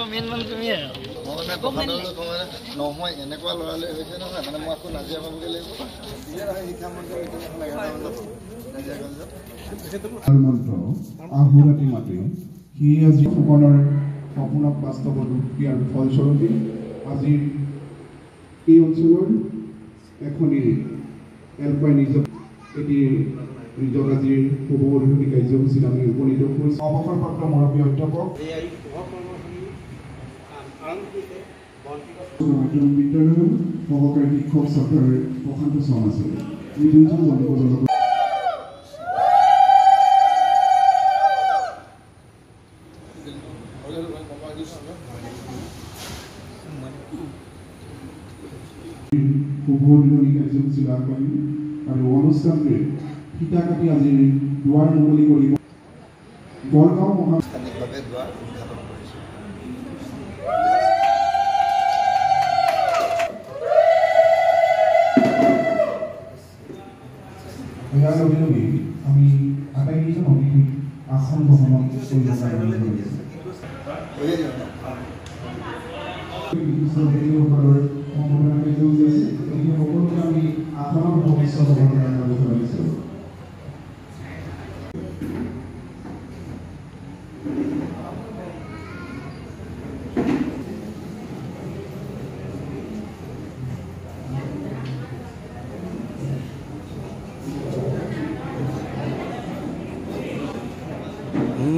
Main মানে তুমি নহয় এনেকুৱা লৰালে হৈছে নহয় মানে মই আকৌ নাজিয়া পাবগৈ লাগিব আহুৰাতি মাতে সেয়ে আজি ফুকনৰ সপোনক বাস্তৱত ৰূপ দিয়াৰ ফলস্বৰূপে আজিৰ এই অঞ্চলৰ এখনি এলপাই নিজক এটি নিজক আজিৰ শুভ উদ্বোধনী কাৰ্যসূচীত আমি উপনীত হৈছোঁ অৱসৰপ্ৰাপ্ত মুৰব্বী অধ্যাপক বিদ্যালয়ৰ সহকাৰী শিক্ষক ছাত্ৰৰ প্ৰশান্ত চৰণ আছে শুভ উদ্বোধনী কাৰ্যসূচী লাভ কৰিম আৰু অনুষ্ঠানটোৱে ফিতা কাটি আজিৰ দুৱাৰ মুকলি কৰিব গড়গাঁও মহাস্থানিকভাৱে দুৱাৰ উদ্ঘাটন কৰিছোঁ ইয়াৰ লগে লগে আমি আটাইকেইজন অতিথিক আসন গ্ৰহণ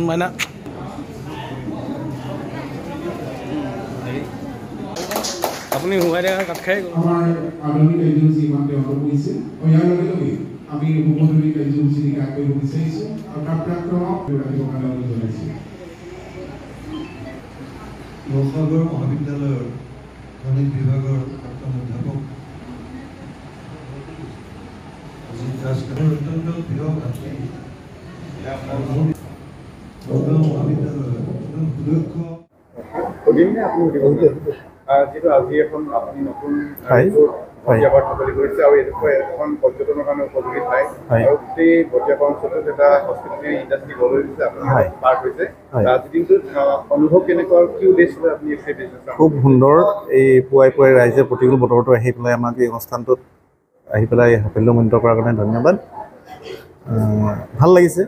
mana আপুনি হুৱাই দেখা কাট খাই আমাৰ আধুনিক কাৰ্যসূচী ইমানতে অন্ত পৰিছে ইয়াৰ লগে লগে আমি উদ্বোধনী কাৰ্যসূচী আগবাঢ়িব বিচাৰিছোঁ আৰু তাৰ প্ৰাক্তনক ৰাখিবৰ কাৰণে আমি জনাইছোঁ শিৱসাগৰ মহাবিদ্যালয়ৰ গণিত বিভাগৰ প্ৰাক্তন অধ্যাপক অত্যন্ত প্ৰিয় ভাতৃ মহাবিদ্যালয়ৰ সুদক্ষ যিটো আজি এখন আপুনি নতুন ভটিয়াপাৰ মুকলি কৰিছে আৰু এইডোখৰ এখন পৰ্যটনৰ কাৰণে উপযোগী ঠাই আৰু গোটেই ভটিয়াপাৰ অঞ্চলটোত এটা হস্পিটেলিটি ইণ্ডাষ্ট্ৰী গঢ় লৈ দিছে আপোনাৰ পাৰ্ট হৈছে আজি দিনটোত অনুভৱ কেনেকুৱা কি উদ্দেশ্য লৈ আপুনি খুব সুন্দৰ এই পুৱাই পুৱাই ৰাইজে প্ৰতিকূল বতৰটো আহি পেলাই আমাক এই অনুষ্ঠানটোত আহি পেলাই সাফল্যমণ্ডিত কৰাৰ কাৰণে ধন্যবাদ ভাল লাগিছে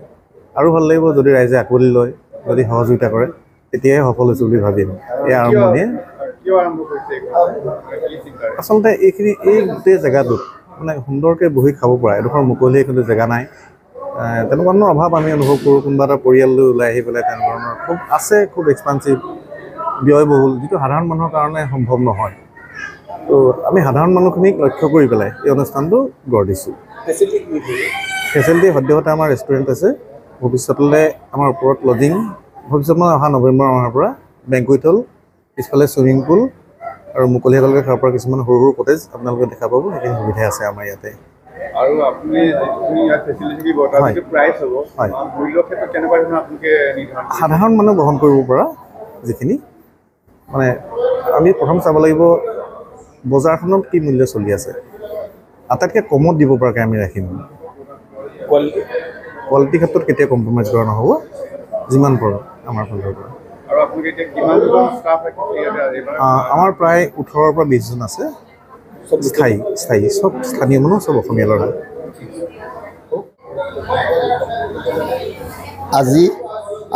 আৰু ভাল লাগিব যদি ৰাইজে আঁকোৱালি লয় যদি সহযোগিতা কৰে তেতিয়াহে সফল হৈছে বুলি ভাবিম এই আৰম্ভণিয়ে আচলতে এইখিনি এই গোটেই জেগাটোত মানে সুন্দৰকৈ বহি খাব পৰা এডোখৰ মুকলি কিন্তু জেগা নাই তেনেকুৱা ধৰণৰ অভাৱ আমি অনুভৱ কৰোঁ কোনোবা এটা পৰিয়াল লৈ ওলাই আহি পেলাই তেনেকুৱা ধৰণৰ খুব আছে খুব এক্সপেঞ্চিভ ব্যয়বহুল যিটো সাধাৰণ মানুহৰ কাৰণে সম্ভৱ নহয় তো আমি সাধাৰণ মানুহখিনিক লক্ষ্য কৰি পেলাই এই অনুষ্ঠানটো গঢ় দিছোঁ ফেচিলিটি সদ্যহতে আমাৰ ৰেষ্টুৰেণ্ট আছে ভৱিষ্যতলৈ আমাৰ ওপৰত লজিং ভৱিষ্যত মানে অহা নৱেম্বৰ মাহৰ পৰা বেংকুৱেট হল পিছফালে চুইমিং পুল আৰু মুকলিসকলকে খাব পৰা কিছুমান সৰু সৰু কটেজ আপোনালোকে দেখা পাব সেইখিনি সুবিধা আছে আমাৰ ইয়াতে আৰু আপুনি ইয়াত ফেচিলিটি বৰ্তমান প্ৰাইচ হ'ব মূল্য ক্ষেত্ৰত কেনেকুৱা ধৰণৰ আপোনালোকে নিৰ্ধাৰণ সাধাৰণ মানুহ গ্ৰহণ কৰিব পৰা যিখিনি মানে আমি প্ৰথম চাব লাগিব বজাৰখনত কি মূল্য চলি আছে আটাইতকৈ কমত দিব পৰাকৈ আমি ৰাখিম কোৱালিটি ক্ষেত্ৰত কেতিয়া কম্প্ৰমাইজ কৰা নহ'ব যিমান পাৰোঁ আমাৰ ফালৰ পৰা আমাৰ প্ৰায় 18ৰ পৰা 20 জন আছে স্থায়ী সব স্থানীয় মানুহ সব অসমীয়া ল'ৰা আজি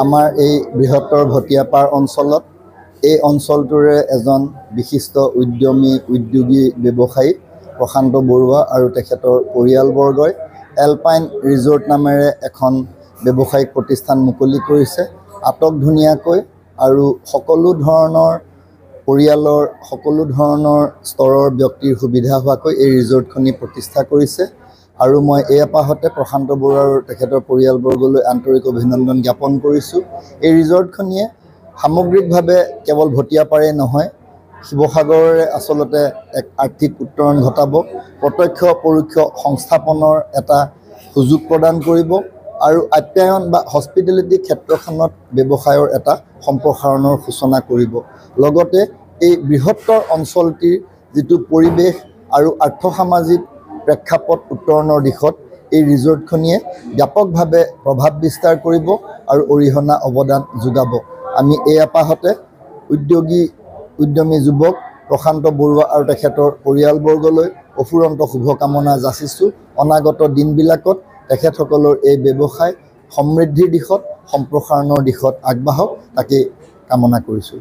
আমাৰ এই বৃহত্তৰ ভটিয়াপাৰ অঞ্চলত এই অঞ্চলটোৰে এজন বিশিষ্ট উদ্যোগী ব্যৱসায়ী প্ৰশান্ত বৰুৱা আৰু তেখেতৰ পৰিয়ালবৰ্গই এলপাইন ৰিজৰ্ট নামেৰে এখন ব্যৱসায়িক প্ৰতিষ্ঠান মুকলি কৰিছে আটক ধুনীয়াকৈ আৰু সকলো ধৰণৰ পৰিয়ালৰ সকলো ধৰণৰ স্তৰৰ ব্যক্তিৰ সুবিধা হোৱাকৈ এই ৰিজৰ্টখনি প্ৰতিষ্ঠা কৰিছে আৰু মই এই আপাহতে প্ৰশান্ত বৰুৱা আৰু তেখেতৰ পৰিয়ালবৰ্গলৈ আন্তৰিক অভিনন্দন জ্ঞাপন কৰিছোঁ এই ৰিজৰ্টখনিয়ে সামগ্ৰিকভাৱে কেৱল ভটিয়াপাৰেই নহয় শিৱসাগৰৰে আচলতে এক আৰ্থিক উত্তৰণ ঘটাব প্ৰত্যক্ষ পৰোক্ষ সংস্থাপনৰ এটা সুযোগ প্ৰদান কৰিব আৰু আপ্যায়ন বা হস্পিটেলিটি ক্ষেত্ৰখনত ব্যৱসায়ৰ এটা সম্প্ৰসাৰণৰ সূচনা কৰিব লগতে এই বৃহত্তৰ অঞ্চলটিৰ যিটো পৰিৱেশ আৰু আৰ্থসামাজিক প্ৰেক্ষাপট উত্তৰণৰ দিশত এই ৰিজৰ্টখনিয়ে ব্যাপকভাৱে প্ৰভাৱ বিস্তাৰ কৰিব আৰু অৰিহণা অৱদান যোগাব। আমি এই আপাহতে উদ্যমী যুৱক প্ৰশান্ত বৰুৱা আৰু তেখেতৰ পৰিয়ালবৰ্গলৈ অফুৰন্ত শুভকামনা যাচিছোঁ। অনাগত দিনবিলাকত তেখেতসকলৰ এই ব্যৱসায় সমৃদ্ধিৰ দিশত সম্প্ৰসাৰণৰ দিশত আগবাঢ়ক তাকে কামনা কৰিছোঁ।